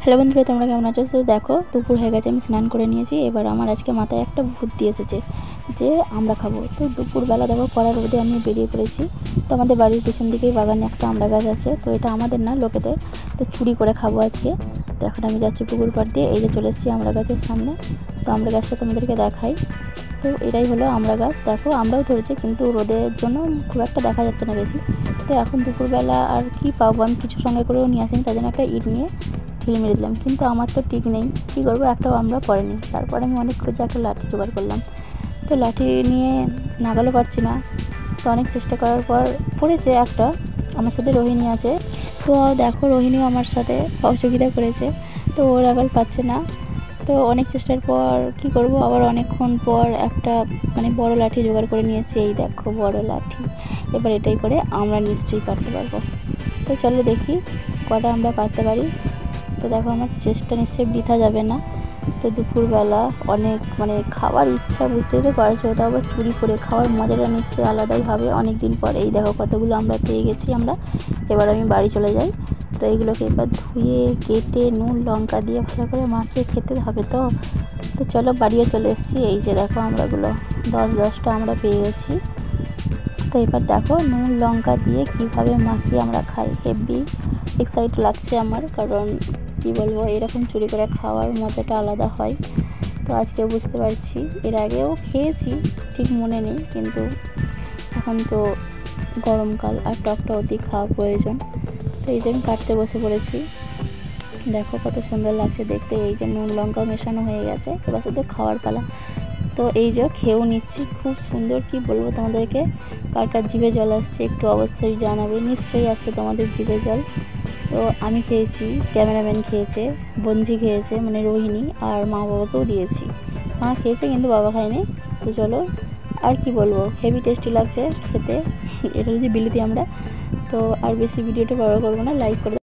Hello বন্ধুরা, তোমরা কেমন আছো? তো দেখো, দুপুর হয়ে গেছে, আমি স্নান করে নিয়েছি। এবার আমার আজকে মাথায় একটা বুদ্ধি এসেছে যে আমরা খাবো। তো দুপুরবেলা দেখো কড়া রোদে আমি বেরিয়ে পড়েছি। তো আমাদের বাড়ির পিছন দিকেই বাগানে একটা আমড়া গাছ আছে। তো এটা আমাদের না, লোকেদের। তো চুরি করে খাবো আজকে। তো এখন আমি যাচ্ছি পুকুর পাড় দিয়ে। এই যে চলে এসেছি আমড়া গাছের সামনে। তো আমড়া গাছটা তোমাদেরকে দেখাই। তো এটাই হলো আমড়া গাছ। দেখো আমরাও ধরেছে, কিন্তু রোদের জন্য খুব একটা দেখা যাচ্ছে না বেশি। তো এখন দুপুরবেলা আর কি পাবো, আমি কিছু সঙ্গে করেও নিয়ে আসিনি, তার জন্য একটা ইট নিয়ে ঢিল মেরে দিলাম। কিন্তু আমার তো ঠিক নেই, কী করবো, একটাও আমরা পড়েনি। তারপরে আমি অনেক খুঁজে একটা লাঠি জোগাড় করলাম। তো লাঠি নিয়ে নাগালও পারছি না। তো অনেক চেষ্টা করার পর পড়েছে একটা। আমার সাথে রোহিণী আছে। তো দেখো, রোহিণীও আমার সাথে সহযোগিতা করেছে। তো ও নাগাল পাচ্ছে না। তো অনেক চেষ্টার পর কি করব, আবার অনেকক্ষণ পর একটা বড় লাঠি জোগাড় করে নিয়েছি। এই দেখো বড় লাঠি। এবার এটাই করে আমরা নিশ্চয়ই পারতে পারবো। তো চলো দেখি কটা আমরা পারতে পারি। তো দেখো, আমার চেষ্টা নিশ্চয়ই বৃথা যাবে না। তো দুপুরবেলা অনেক খাওয়ার ইচ্ছা, বুঝতেই তো পারছো। তাও আবার চুরি করে খাওয়ার মজাটা নিশ্চয়ই আলাদাই হবে অনেক দিন পর। এই দেখো কতগুলো আমরা পেয়ে গেছি আমরা। এবার আমি বাড়ি চলে যাই। তো এইগুলোকে এবার ধুয়ে কেটে নুন লঙ্কা দিয়ে ভালো করে মাখিয়ে খেতে হবে। তো চলো বাড়িও চলে এসেছি। এই যে দেখো আমরাগুলো 10টা আমরা পেয়ে গেছি। তো এবার দেখো নুন লঙ্কা দিয়ে কীভাবে মাখিয়ে আমরা খাই। হেভি এক্সাইট লাগছে আমার, কারণ কি বলবো, এরকম চুরি করে খাওয়ার মজাটা আলাদা হয়। তো আজকে বুঝতে পারছি, এর আগেও খেয়েছি, ঠিক মনে নেই, কিন্তু এখন তো গরমকাল আর টকটা অতি খাওয়া প্রয়োজন। তো এই যে আমি কাটতে বসে পড়েছি। দেখো কত সুন্দর লাগছে দেখতে। এই যে নুন লঙ্কাও মেশানো হয়ে গেছে, এবার শুধু খাওয়ার পালা। তো এই যে খেয়েও নিচ্ছি, খুব সুন্দর, কি বলবো তোমাদেরকে। কার কার জিভে জল আসছে একটু অবশ্যই জানাবে, নিশ্চয়ই আসছে তোমাদের জিভে জল। তো আমি খেয়েছি, ক্যামেরাম্যান খেয়েছে, বঞ্জি খেয়েছে রোহিণী, আর মা বাবাকেও দিয়েছি। মা খেয়েছে কিন্তু বাবা খায়নি। তো চলো, আর কি বলবো, হেভি টেস্টি লাগছে খেতে। এটা হচ্ছে বিলিতি আমরা। তো আর বেশি ভিডিওটা বড় করবো না, লাইক করে